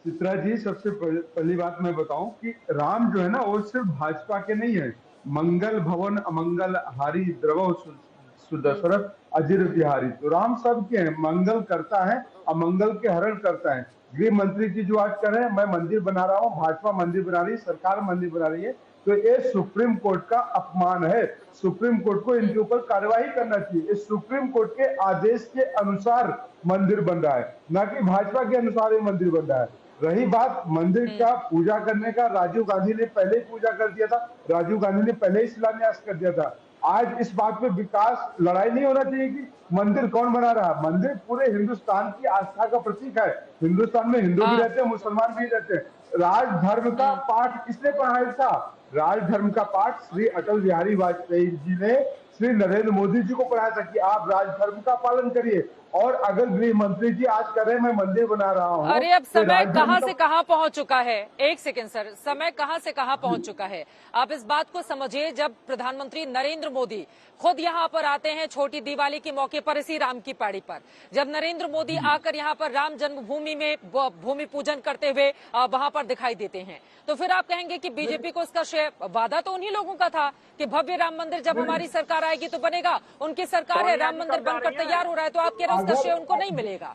Speaker 11: चित्रा जी, सबसे पहली बात मैं बताऊं कि राम जो है ना, वो सिर्फ भाजपा के नहीं है। मंगल भवन अमंगल हारी द्रवो सुदशरथ अजिर बिहारी, तो राम सबके हैं, मंगल करता है, अमंगल के हरण करता है। गृह मंत्री जी जो आज कर रहे हैं, मैं मंदिर बना रहा हूँ, भाजपा मंदिर बना रही है, सरकार मंदिर बना रही है, तो ये सुप्रीम कोर्ट का अपमान है। सुप्रीम कोर्ट को इनके ऊपर कार्रवाई करना चाहिए। इस सुप्रीम कोर्ट के आदेश के अनुसार मंदिर बन रहा है, ना कि भाजपा के अनुसार ये मंदिर बन रहा है। रही बात मंदिर का पूजा करने का, राजीव गांधी ने पहले ही पूजा कर दिया था, राजीव गांधी ने पहले ही शिलान्यास कर दिया था। आज इस बात पे विकास लड़ाई नहीं होना चाहिए कि मंदिर कौन बना रहा है। मंदिर पूरे हिंदुस्तान की आस्था का प्रतीक है। हिंदुस्तान में हिंदू भी रहते हैं, मुसलमान भी रहते हैं। राजधर्म का पाठ किसने पढ़ाया था? राजधर्म का पाठ श्री अटल बिहारी वाजपेयी जी ने श्री नरेंद्र मोदी जी को पढ़ाया था कि आप राजधर्म का पालन करिए। और अगर गृह मंत्री जी आज कर रहे हैं मैं मंदिर बना रहा हूँ,
Speaker 1: अरे अब समय कहां से कहां पहुंच चुका है? एक सेकंड सर, समय कहां से कहां पहुंच चुका है? आप इस बात को समझिए, जब प्रधानमंत्री नरेंद्र मोदी खुद यहां पर आते हैं छोटी दिवाली के मौके पर, इसी राम की पहाड़ी पर, जब नरेंद्र मोदी आकर यहां पर राम जन्मभूमि में भूमि पूजन करते हुए वहां पर दिखाई देते हैं, तो फिर आप कहेंगे कि बीजेपी को इसका श्रेय? वादा तो उन्हीं लोगों का था कि भव्य राम मंदिर जब हमारी सरकार आएगी तो बनेगा। उनकी सरकार है, राम मंदिर बनकर तैयार हो रहा है, तो आप कह रहे हैं उसका श्रेय उनको नहीं मिलेगा?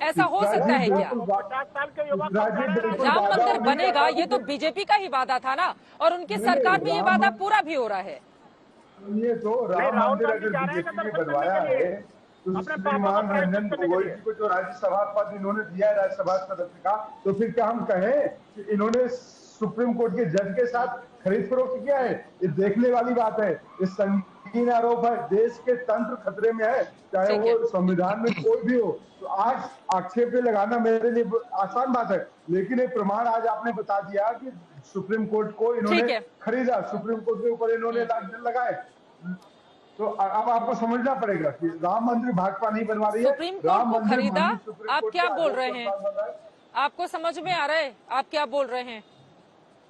Speaker 1: ऐसा हो सकता है क्या?
Speaker 10: 50 साल के युवा
Speaker 1: राम मंदिर बनेगा, ये तो बीजेपी का ही वादा था ना, और उनकी सरकार में ये वादा पूरा भी हो रहा है।
Speaker 11: ये तो राम मंदिर अगर बीजेपी ने बनवाया है तो श्रीमान रंजन गोगोई जी को जो राज्यसभा पद इन्होंने दिया है, राज्यसभा सदस्य का, तो फिर क्या हम कहें कि इन्होंने सुप्रीम कोर्ट के जज के साथ खरीद फरोख्त किया है? ये देखने वाली बात है। ये संगीन आरोप है। देश के तंत्र खतरे में है, चाहे वो संविधान में कोई भी हो। तो आज आक्षेप लगाना मेरे लिए आसान बात है, लेकिन एक प्रमाण आज आपने बता दिया कि सुप्रीम कोर्ट को इन्होंने खरीदा, सुप्रीम कोर्ट के ऊपर इन्होंने लगाए। तो अब आपको समझना पड़ेगा कि राम मंदिर भाजपा नहीं बनवा रही है,
Speaker 1: सुप्रीम कोर्ट को खरीदा। आप क्या बोल रहे हैं? आपको समझ में आ रहा है आप क्या बोल रहे हैं?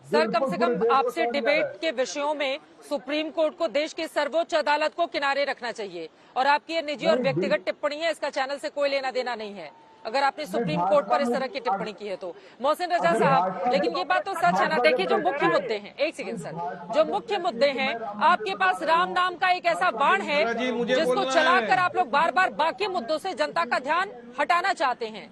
Speaker 1: सर, कम से कम आपसे डिबेट के विषयों में सुप्रीम कोर्ट को, देश की सर्वोच्च अदालत को किनारे रखना चाहिए। और आपकी ये निजी और व्यक्तिगत टिप्पणी है, इसका चैनल से कोई लेना देना नहीं है। अगर आपने सुप्रीम कोर्ट पर इस तरह की टिप्पणी की है तो। मोहसिन रजा साहब, लेकिन ये बात तो सच है ना, देखिए जो मुख्य मुद्दे हैं, एक सेकंड सर, जो मुख्य मुद्दे हैं, आपके पास राम नाम का एक ऐसा बाण है जिसको चलाकर आप लोग बार बार बाकी मुद्दों से जनता का ध्यान हटाना चाहते हैं।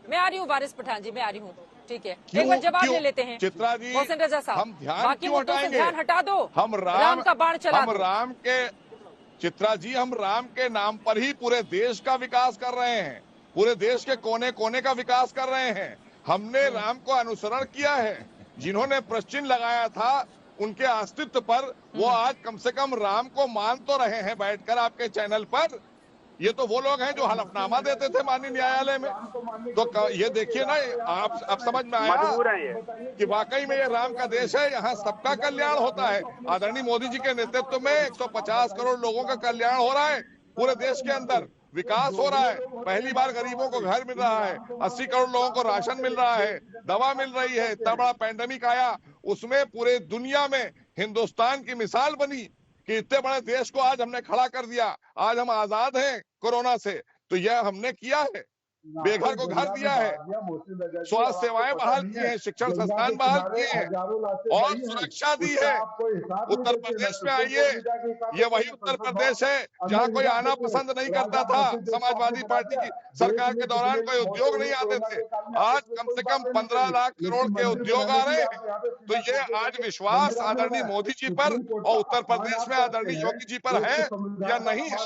Speaker 1: मैं आ रही हूँ वारिस पठान जी, मैं आ रही हूँ, ठीक है, एक बार जवाब ले लेते हैं
Speaker 8: चित्रा जी।
Speaker 1: मोहसिन रजा साहब,
Speaker 8: हम ध्यान
Speaker 1: बाकी
Speaker 8: क्यों
Speaker 1: मुद्दों से
Speaker 8: हटाएंगे?
Speaker 1: ध्यान हटा दो,
Speaker 8: हम
Speaker 1: राम का बाण चला
Speaker 8: हम
Speaker 1: दो।
Speaker 8: राम के चित्रा जी, हम राम के नाम पर ही पूरे देश का विकास कर रहे हैं, पूरे देश के कोने कोने का विकास कर रहे हैं। हमने राम को अनुसरण किया है। जिन्होंने प्रश्न लगाया था उनके अस्तित्व पर, वो आज कम से कम राम को मान तो रहे हैं बैठकर आपके चैनल पर। ये तो वो लोग हैं जो हलफनामा देते थे माननीय न्यायालय में। तो ये देखिए ना, आप अब समझ में आया कि वाकई में ये राम का देश है, यहाँ सबका कल्याण होता है। आदरणीय मोदी जी के नेतृत्व में 150 करोड़ लोगों का कल्याण हो रहा है, पूरे देश के अंदर विकास हो रहा है। पहली बार गरीबों को घर मिल रहा है, 80 करोड़ लोगों को राशन मिल रहा है, दवा मिल रही है। इतना बड़ा पैंडेमिक आया, उसमें पूरे दुनिया में हिंदुस्तान की मिसाल बनी कि इतने बड़े देश को आज हमने खड़ा कर दिया। आज हम आजाद हैं कोरोना से, तो यह हमने किया है। बेघर को घर दिया है, स्वास्थ्य सेवाएं बहाल की हैं, शिक्षण संस्थान बहाल किए हैं और सुरक्षा दी है। उत्तर प्रदेश में आइए, ये वही उत्तर प्रदेश है जहां कोई आना पसंद नहीं करता था। समाजवादी पार्टी की सरकार के दौरान कोई उद्योग नहीं आते थे, आज कम से कम 15 लाख करोड़ के उद्योग आ रहे हैं। तो ये आज विश्वास आदरणीय मोदी जी पर और उत्तर प्रदेश में आदरणीय योगी जी पर है या नहीं है?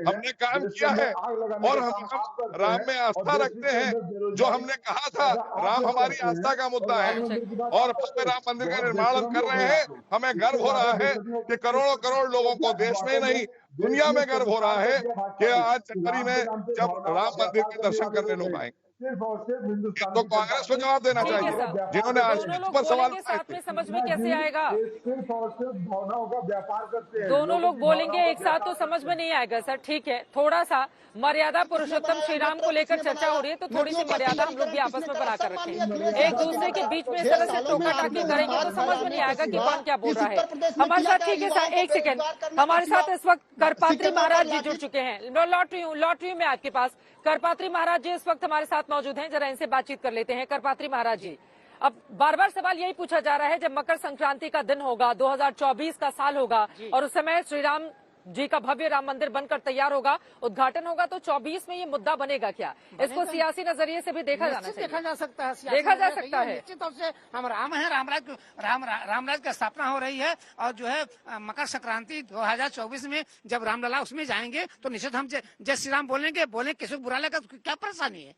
Speaker 8: हमने काम किया है और हम राम में आस्था रखते हैं। जो हमने कहा था, राम हमारी आस्था का मुद्दा है और भव्य राम मंदिर का निर्माण हम कर रहे हैं। हमें गर्व हो रहा है कि करोड़ों करोड़ लोगों को देश में नहीं दुनिया में गर्व हो रहा है कि आज जनवरी में जब राम मंदिर के दर्शन करने लोग आएंगे। तो कांग्रेस को जवाब देना चाहिए जिन्होंने आज पर सवाल
Speaker 1: साथ में समझ में कैसे आएगा?
Speaker 11: सिर्फ और सिर्फ भावनाओं का व्यापार करते हैं।
Speaker 1: दोनों लोग बोलेंगे एक साथ तो समझ में नहीं आएगा सर। ठीक है, थोड़ा सा मर्यादा पुरुषोत्तम श्री राम को लेकर चर्चा हो रही है, तो थोड़ी सी मर्यादा हम लोग भी आपस में बनाकर रखें। एक दूसरे के बीच में इस तरह से टोका टाकी करेंगे तो समझ में नहीं आएगा कि कौन क्या बोल रहा है। हमारे साथ, ठीक है सर, एक सेकंड, हमारे साथ इस वक्त करपात्री महाराज जी जुड़ चुके हैं। लौट रही हूँ मैं आपके पास। करपात्री महाराज जी इस वक्त हमारे साथ मौजूद हैं, जरा इनसे बातचीत कर लेते हैं। करपात्री महाराज जी, अब बार बार सवाल यही पूछा जा रहा है, जब मकर संक्रांति का दिन होगा, 2024 का साल होगा और उस समय श्री राम जी का भव्य राम मंदिर बनकर तैयार होगा, उद्घाटन होगा, तो 24 में ये मुद्दा बनेगा क्या? इसको सियासी नजरिए से भी देखा जाना चाहिए।
Speaker 12: देखा जा सकता है,
Speaker 1: देखा जा सकता है।
Speaker 12: निश्चित तौर से हम राम है, रामराज की स्थापना हो रही है और जो है मकर संक्रांति 2024 में जब रामलला उसमें जाएंगे तो निश्चित हम जय श्री राम बोलेंगे। किसी को बुरा लगा तो क्या परेशानी है?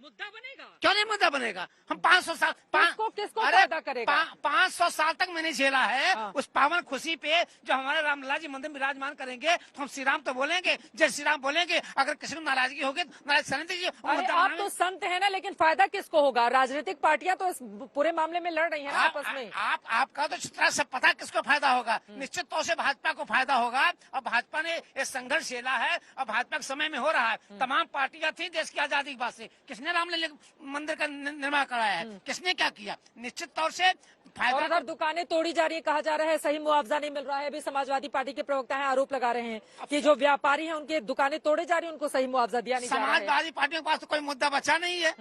Speaker 1: मुद्दा बनेगा
Speaker 12: क्यों नहीं मुद्दा बनेगा? हम 500 साल
Speaker 1: किसको फायदा करेगा?
Speaker 12: 500 साल तक मैंने झेला है। उस पावन खुशी पे जो हमारे रामलला जी मंदिर विराजमान करेंगे तो हम श्री राम तो बोलेंगे, जय श्री राम बोलेंगे। अगर किसी को नाराजगी होगी तो नाराज सहने दीजिए।
Speaker 1: आप तो संत है ना, लेकिन फायदा किसको होगा? राजनीतिक पार्टियां तो इस पूरे मामले में लड़ रही है आपस में।
Speaker 12: आपका तो चित्रा से पता किसको फायदा होगा? निश्चित तौर से भाजपा को फायदा होगा और भाजपा ने ये संघर्ष झेला है और भाजपा के समय में हो रहा है। तमाम पार्टियां थी देश की आजादी के बाद से, किसने रामलला मंदिर का निर्माण कराया है? किसने क्या किया? निश्चित तौर से
Speaker 1: और अगर दुकानें तोड़ी जा रही है, कहा जा रहा है सही मुआवजा नहीं मिल रहा है। अभी समाजवादी पार्टी के प्रवक्ता हैं, आरोप लगा रहे हैं कि जो व्यापारी हैं उनके दुकानें तोड़े जा रही है, उनको सही मुआवजा दिया नहीं जा रहा है।
Speaker 12: समाजवादी पार्टियों के पास तो कोई मुद्दा बचा नहीं है।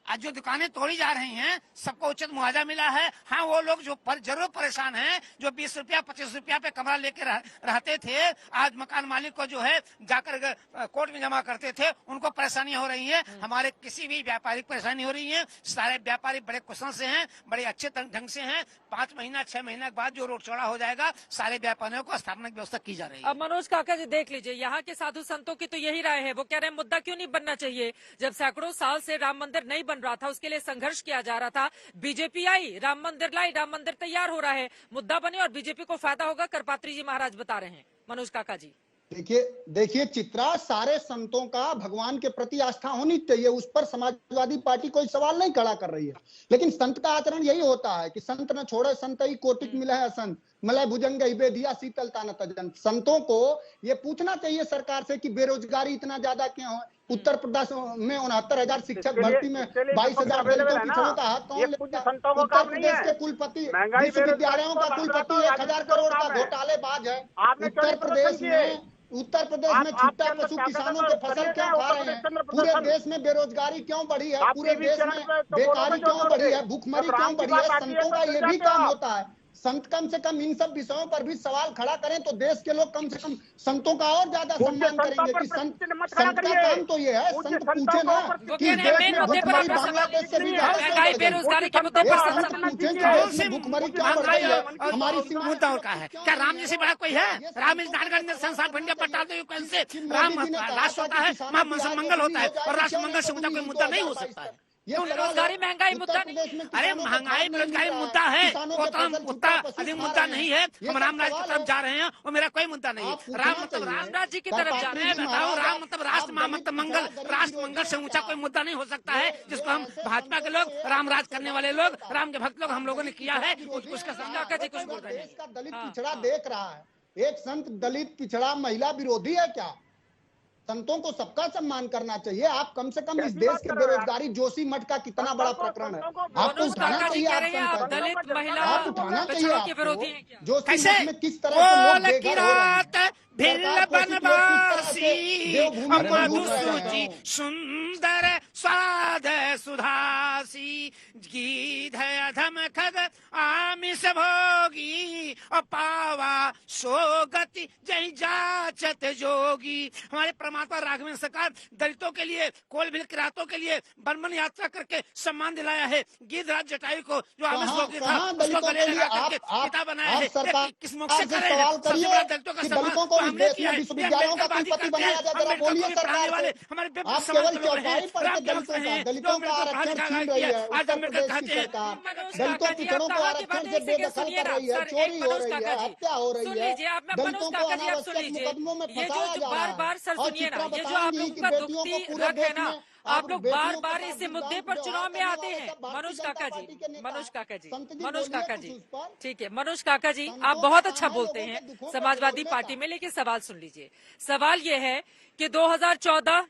Speaker 12: आज जो दुकानें तोड़ी जा रही हैं सबको उचित मुआवजा मिला है। हाँ, वो लोग जो जरूर परेशान हैं, जो 20 रुपया 25 रुपया पे कमरा लेके रहते थे, आज मकान मालिक को जो है जाकर कोर्ट में जमा करते थे, उनको परेशानियां हो रही हैं। हमारे किसी भी व्यापारी को परेशानी हो रही है। सारे व्यापारी बड़े कुशल से हैं, बड़े अच्छे ढंग से हैं। 5 महीना 6 महीना के बाद जो रोड चौड़ा हो जाएगा, सारे व्यापारियों को स्थापना की व्यवस्था की जा रही है।
Speaker 1: अब मनोज काका जी देख लीजिए, यहाँ के साधु संतों की तो यही राय है। वो कह रहे हैं मुद्दा क्यों नहीं बनना चाहिए? जब सैकड़ों साल से राम मंदिर नहीं बन रहा था, उसके लिए संघर्ष किया जा रहा था, बीजेपी आई, राम मंदिर लाई, राम मंदिर तैयार हो रहा है, मुद्दा बने और बीजेपी को फायदा होगा। करपात्री जी महाराज बता रहे हैं। मनोज काका जी
Speaker 9: देखिए चित्रा, सारे संतों का भगवान के प्रति आस्था होनी चाहिए, उस पर समाजवादी पार्टी कोई सवाल नहीं खड़ा कर रही है। लेकिन संत का आचरण यही होता है कि संत न छोड़े संत ही कोटिक मिला है असंत, मलय भुजंग हिबे दिया शीतलता न तजन। संतों को ये पूछना चाहिए सरकार से कि बेरोजगारी इतना ज्यादा क्यों है? उत्तर प्रदेश में 69,000 शिक्षक भर्ती में 22,000 दलितों पिछड़ों का हाथ कौन लेता? उत्तर प्रदेश के कुलपति, विश्वविद्यालयों का कुलपति 1,000 करोड़ का घोटालेबाज है। उत्तर प्रदेश में उत्तर प्रदेश में छुट्टा पशु किसानों के फसल क्यों खा रहे हैं? पूरे देश में बेरोजगारी क्यों बढ़ी है? पूरे देश में बेकारी क्यों बढ़ी है? भुखमरी क्यों बढ़ी है? संतों का ये भी काम होता है। संत कम से कम इन सब विषयों पर भी सवाल खड़ा करें तो देश के लोग कम से कम संतों का और ज्यादा सम्मान करेंगे कि संत का काम तो ये है। संत पूछे ना कि देश में भुखमरी बांग्लादेश से भी
Speaker 1: महंगाई बेरोजगारी के मुद्दे पर
Speaker 9: संत पूछे कि देश में भुखमरी क्यों बढ़ रही है? हमारी
Speaker 12: मुद्दा और का है क्या? राम जी से बड़ा कोई है? राम इस नारगढ़ संसार भंडिया पटा दो कैसे राम राष्ट्र होता है, मंगल होता है और राष्ट्र मंगल से ऊंचा कोई मुद्दा नहीं हो सकता है।
Speaker 1: बेरोजगारी महंगाई मुद्दा नहीं।
Speaker 12: अरे महंगाई बेरोजगारी मुद्दा है, उतना अधिक मुद्दा नहीं है। हम रामराज की तरफ जा रहे हैं और मेरा कोई मुद्दा नहीं है। राम मतलब रामराज जी की तरफ जा रहे हैं। बताओ राम मतलब राष्ट्र, मां मतलब मंगल। राष्ट्र मंगल से ऊंचा कोई मुद्दा नहीं हो सकता है जिसको हम भाजपा के लोग, रामराज करने वाले लोग, राम के भक्त लोग हम लोगों ने किया है। उसका समझा कर कुछ बोल रहे हैं।
Speaker 9: देश का दलित पिछड़ा देख रहा है। एक संत दलित पिछड़ा महिला विरोधी है क्या? संतों को सबका सम्मान करना चाहिए। आप कम से कम इस देश के बेरोजगारी जोशी मठ का कितना बड़ा प्रकरण है, आपको उठाना चाहिए। आप
Speaker 1: दलित महिला
Speaker 9: आप उठाना चाहिए आपको। जोशी
Speaker 12: कैसे
Speaker 9: मठ में किस तरह से लोग बेघर हो रहे हैं।
Speaker 12: मधुसूची सुंदर स्वाद सुधासी गीध अधम खग आमिष भोगी और पावा सो गति जय जाचत जोगी। हमारे परमात्मा राघवेंद्र सरकार दलितों के लिए, कोलभिल किरातों के लिए बर्मन यात्रा करके सम्मान दिलाया है। गिद्धराज जटायु को जो आमिष भोगी था उसको गले लगा करके पिता बनाया है। किस मुख से करे है? सबसे बड़ा दलितों का सम्मान हमने किया है।
Speaker 9: विश्वविद्यालयों का कुलपति बनाया जाए, जरा बोलिए सरकार से। आप केवल चौपाई पर के दलितों का आरक्षण छीन रही है। उत्तर प्रदेश की सरकार दलितों पिछड़ों को आरक्षण से बेदखल कर रही है, चोरी हो रही है, हत्या हो रही है, दलितों को अनावश्यक मुकदमों में फंसाया जा रहा है। और चित्रा बताएंगी कि बेटियों को पूरे देश में
Speaker 1: आप लोग बार बार इस मुद्दे पर चुनाव में आते हैं। मनोज काका जी, ठीक है मनोज काका जी, आप बहुत अच्छा बोलते हैं समाजवादी पार्टी में, लेकिन सवाल सुन लीजिए। सवाल ये है कि 2014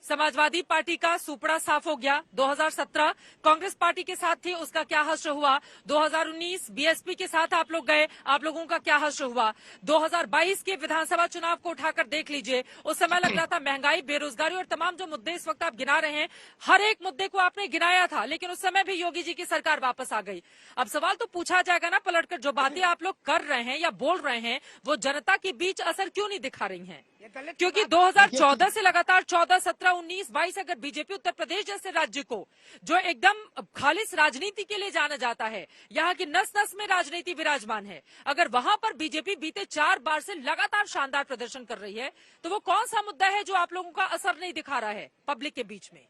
Speaker 1: समाजवादी पार्टी का सुपड़ा साफ हो गया, 2017 कांग्रेस पार्टी के साथ थी, उसका क्या हश्र हुआ, 2019 बीएसपी के साथ आप लोग गए, आप लोगों का क्या हश्र हुआ, 2022 के विधानसभा चुनाव को उठाकर देख लीजिए, उस समय लग रहा था महंगाई, बेरोजगारी और तमाम जो मुद्दे इस वक्त आप गिना रहे हैं, हर एक मुद्दे को आपने गिनाया था, लेकिन उस समय भी योगी जी की सरकार वापस आ गई। अब सवाल तो पूछा जाएगा ना पलटकर, जो बातें आप लोग कर रहे हैं या बोल रहे हैं वो जनता के बीच असर क्यों नहीं दिखा रही हैं? क्योंकि 2014 से लगातार 14, 17, 19, 22 अगर बीजेपी उत्तर प्रदेश जैसे राज्य को, जो एकदम खालिस राजनीति के लिए जाना जाता है, यहाँ की नस नस में राजनीति विराजमान है, अगर वहां पर बीजेपी बीते 4 बार से लगातार शानदार प्रदर्शन कर रही है, तो वो कौन सा मुद्दा है जो आप लोगों का असर नहीं दिखा रहा है पब्लिक के बीच में?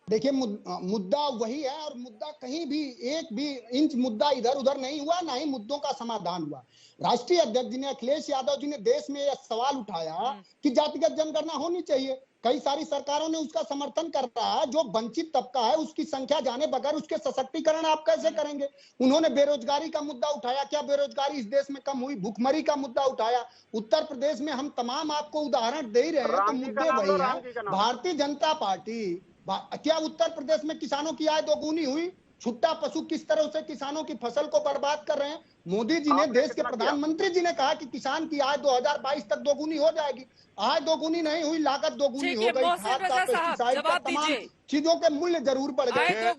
Speaker 9: देखिए मुद्दा वही है, और मुद्दा कहीं भी एक भी इंच मुद्दा इधर उधर नहीं हुआ, ना ही मुद्दों का समाधान हुआ। राष्ट्रीय अध्यक्ष जी ने, अखिलेश यादव जी ने देश में यह सवाल उठाया कि जातिगत जनगणना होनी चाहिए। कई सारी सरकारों ने उसका समर्थन कर रहा है। जो वंचित तबका है उसकी संख्या जाने बगैर उसके सशक्तिकरण आप कैसे करेंगे? उन्होंने बेरोजगारी का मुद्दा उठाया, क्या बेरोजगारी इस देश में कम हुई? भुखमरी का मुद्दा उठाया। उत्तर प्रदेश में हम तमाम आपको उदाहरण दे ही रहे हैं, तो मुद्दे वही है। भारतीय जनता पार्टी, क्या उत्तर प्रदेश में किसानों की आय दोगुनी हुई? छुट्टा पशु किस तरह से किसानों की फसल को बर्बाद कर रहे हैं। मोदी जी ने, देश के प्रधानमंत्री जी ने कहा कि किसान की आय 2022 तक दोगुनी हो जाएगी। आय दोगुनी नहीं हुई, लागत दोगुनी हो गई। खाद का, पेस्टिसाइड का, तमाम चीजों के मूल्य जरूर बढ़ गए।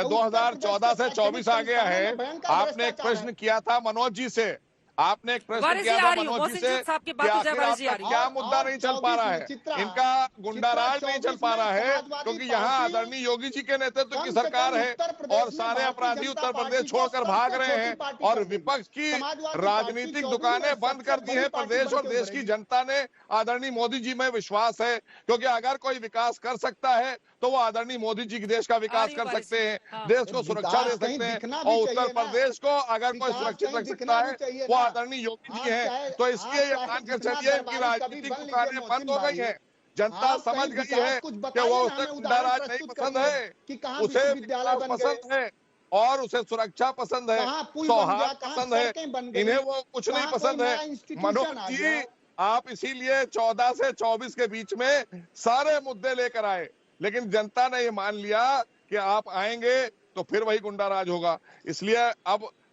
Speaker 8: 2014 से 24 आ गया है। आपने एक प्रश्न किया था मनोज जी से, आपने एक प्रश्न किया था मनोज जी से कि आखिर क्या मुद्दा नहीं चल पा रहा है? इनका गुंडाराज नहीं चल पा रहा है क्योंकि यहाँ आदरणीय योगी जी के नेतृत्व की सरकार है और सारे अपराधी उत्तर प्रदेश छोड़कर भाग रहे हैं और विपक्ष की राजनीतिक दुकानें बंद कर दी है प्रदेश और देश की जनता ने आदरणीय मोदी जी में विश्वास है, क्योंकि अगर कोई विकास कर सकता है तो वो आदरणीय मोदी जी देश का विकास कर सकते हैं, देश को सुरक्षा दे सकते हैं और उत्तर प्रदेश को अगर कोई सुरक्षित रख सकता है वो आदरणीय योगी जी है। तो इसलिए ये मानकर चलिए कि राजनीतिक दुकानें बंद हो गई है। जनता समझ गई है कि वो उसे गुंडाराज नहीं पसंद है, उसे विकास पसंद है और उसे सुरक्षा पसंद है, सौहार्द पसंद है, इन्हें वो कुछ नहीं पसंद है। मनोज जी, आप इसीलिए 14 से 24 के बीच में सारे मुद्दे लेकर आए, लेकिन जनता ने ये मान लिया कि आप आएंगे तो फिर वही गुंडाराज होगा। इसलिए अब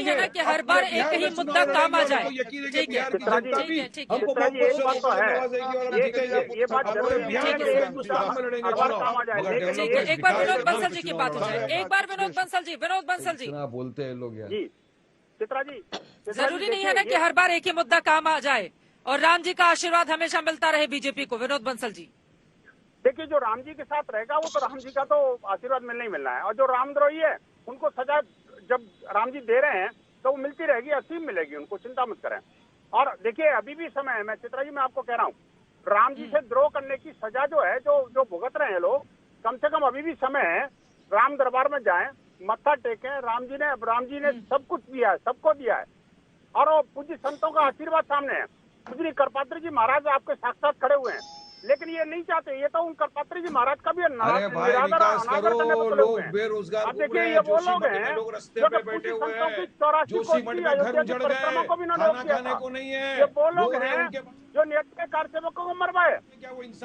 Speaker 1: नहीं है ना कि हर बार एक ही मुद्दा काम आ जाए। ठीक है, ठीक है,
Speaker 10: हमको
Speaker 8: ये बात तो है, ये बात जरूरी है कि एक मुद्दा हर बार काम आ जाए।
Speaker 1: ठीक है, एक बार विनोद बंसल जी की बात हो जाए, एक बार विनोद बंसल जी
Speaker 7: इतना बोलते हैं लोग यार।
Speaker 10: जी चित्रा जी,
Speaker 1: जरूरी नहीं है ना कि हर बार एक ही मुद्दा काम आ जाए और राम जी का आशीर्वाद हमेशा मिलता रहे बीजेपी को। विनोद बंसल जी,
Speaker 10: देखिए जो राम जी के साथ रहेगा वो तो राम जी का तो आशीर्वाद मिलना ही मिलना है, और जो रामद्रोही है उनको सजा जब राम जी दे रहे हैं तो वो मिलती रहेगी, असीम मिलेगी उनको, चिंता मत करें। और देखिए अभी भी समय है, मैं चित्रा जी मैं आपको कह रहा हूँ राम जी से द्रोह करने की सजा जो है जो भुगत रहे हैं लोग, कम से कम अभी भी समय है, राम दरबार में जाएं, मत्था टेकें। राम जी ने सब कुछ दिया है, सबको दिया है, और वो पूज्य संतों का आशीर्वाद सामने है। पूज्य करपात्री जी महाराज आपके साक्षात खड़े हुए हैं, लेकिन ये नहीं चाहते, ये तो उन करपात्री जी महाराज का भी
Speaker 7: अरे भाई विकास करो, लोग बेरोजगार
Speaker 10: अब देखिए ये वो लोग हैं
Speaker 7: लोग रास्ते पे बैठे हुए हैं, जोशी मठ में घर उजड़ गए, खाना खाने को नहीं है,
Speaker 10: ये वो लोग हैं जो नेता कार्यसेवकों को मरवाए।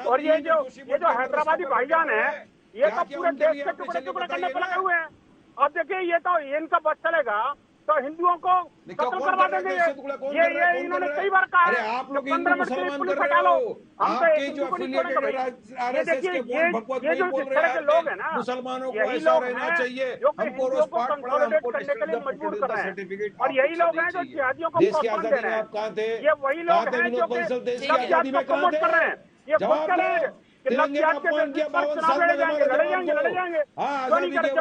Speaker 10: और ये जो हैदराबादी भाईजान है, ये तो पूरे देश के टुकड़े टुकड़े करने पर लगे हुए हैं। अब देखिए ये तो इनका बस चलेगा तो हिंदुओं को कत्ल करवा देंगे। ये इन्होंने कई बार कहा है,
Speaker 7: आप लोग
Speaker 10: 15 मिनट में पुलिस हटा लो। हम तो एक
Speaker 7: जो
Speaker 10: देखिए ये जो जिस तरह के लोग हैं ना,
Speaker 7: मुसलमानों को
Speaker 10: यही
Speaker 7: ऐसा
Speaker 10: लोग
Speaker 7: रहना
Speaker 10: हैं
Speaker 7: चाहिए,
Speaker 10: जो
Speaker 7: हमको रोज
Speaker 10: हिंदुओं को
Speaker 7: पाठ पढ़ा,
Speaker 10: कंसोलिडेट
Speaker 7: हमको
Speaker 10: करने के लिए मजबूर कर रहे हैं। और
Speaker 7: और
Speaker 10: यही लोग हैं जो जिहादियों को प्रोत्साहन दे रहे हैं।
Speaker 7: आप कहाँ थे?
Speaker 10: ये वही लोग हैं जो जिहाद को प्रमोट कर रहे हैं। ये खुद कह रहे हैं कि जिहाद के चुनाव लड़े जाएंगे।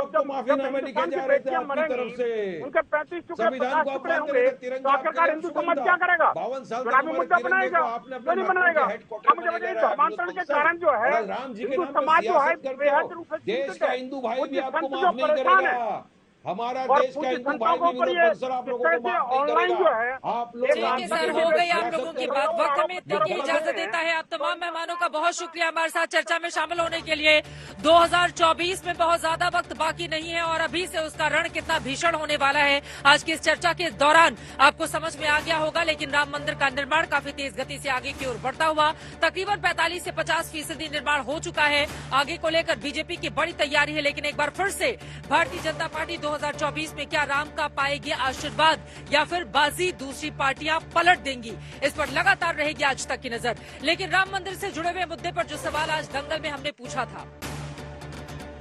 Speaker 10: जब माफीनामे लिखे जा रहे थे मरेंगे, उनके 35 टुकड़े 50 टुकड़े होंगे, तो आखिरकार हिंदू समाज क्या करेगा? चुनावी मुद्दा बनाएगा, क्यों नहीं बनाएगा? हम मुझे बताइए, धर्मांतरण के कारण जो है हिंदू समाज जो है बेहद रूप से
Speaker 7: देश का हिंदू भाई भी आपको
Speaker 10: जो
Speaker 7: माफ नहीं
Speaker 10: परेशान है।
Speaker 7: करेगा। हमारा
Speaker 10: और
Speaker 7: देश का हिंदू भाई भी
Speaker 10: ऊपर ये
Speaker 7: आप लोगों को माफ नहीं
Speaker 10: ऑनलाइन जो
Speaker 7: करेगा।
Speaker 10: है
Speaker 7: आप लोग
Speaker 1: ठीक है सर, हो गई आप लोगों की बात। वक्त हमें इतने की इजाजत देता है। आप तमाम मेहमानों का बहुत शुक्रिया हमारे साथ चर्चा में शामिल होने के लिए। 2024 में बहुत ज्यादा वक्त बाकी नहीं है और अभी से उसका रण कितना भीषण होने वाला है आज की इस चर्चा के दौरान आपको समझ में आ गया होगा। लेकिन राम मंदिर का निर्माण काफी तेज गति से आगे की ओर बढ़ता हुआ तकरीबन 45 से 50% निर्माण हो चुका है। आगे को लेकर बीजेपी की बड़ी तैयारी है। लेकिन एक बार फिर से भारतीय जनता पार्टी 2024 में क्या राम का पाएगी आशीर्वाद या फिर बाजी दूसरी पार्टियां पलट देंगी, इस पर लगातार रहेगी आज तक की नजर। लेकिन राम मंदिर से जुड़े हुए मुद्दे पर जो सवाल आज दंगल में हमने पूछा था,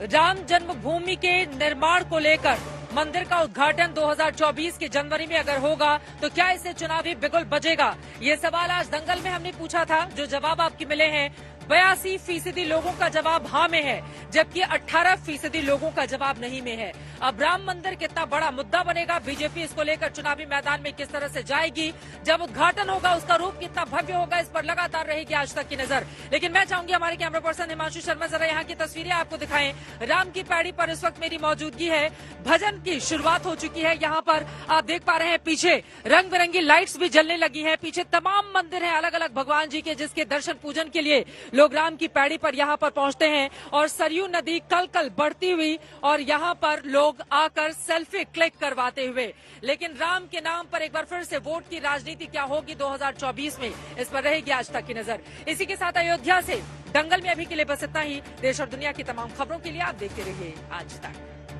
Speaker 1: राम जन्मभूमि के निर्माण को लेकर मंदिर का उद्घाटन 2024 के जनवरी में अगर होगा तो क्या इसे चुनावी बिगुल बजेगा, ये सवाल आज दंगल में हमने पूछा था। जो जवाब आपके मिले हैं, 82% लोगों का जवाब हाँ में है, जबकि 18% लोगों का जवाब नहीं में है। अब राम मंदिर कितना बड़ा मुद्दा बनेगा, बीजेपी इसको लेकर चुनावी मैदान में किस तरह से जाएगी, जब उद्घाटन होगा उसका रूप कितना भव्य होगा, इस पर लगातार रहेगी आज तक की नजर। लेकिन मैं चाहूंगी हमारे कैमरा पर्सन हिमांशु शर्मा जरा यहाँ की तस्वीरें आपको दिखाएं। राम की पैड़ी पर इस वक्त मेरी मौजूदगी है, भजन की शुरुआत हो चुकी है। यहाँ पर आप देख पा रहे हैं पीछे रंग बिरंगी लाइट्स भी जलने लगी है। पीछे तमाम मंदिर है अलग अलग भगवान जी के, जिसके दर्शन पूजन के लिए लोग राम की पैड़ी पर यहाँ पर पहुंचते हैं। और सरयू नदी कल कल बढ़ती हुई और यहाँ पर लोग आकर सेल्फी क्लिक करवाते हुए। लेकिन राम के नाम पर एक बार फिर से वोट की राजनीति क्या होगी 2024 में, इस पर रहेगी आज तक की नजर। इसी के साथ अयोध्या से दंगल में अभी के लिए बस इतना ही। देश और दुनिया की तमाम खबरों के लिए आप देखते रहिए आज तक।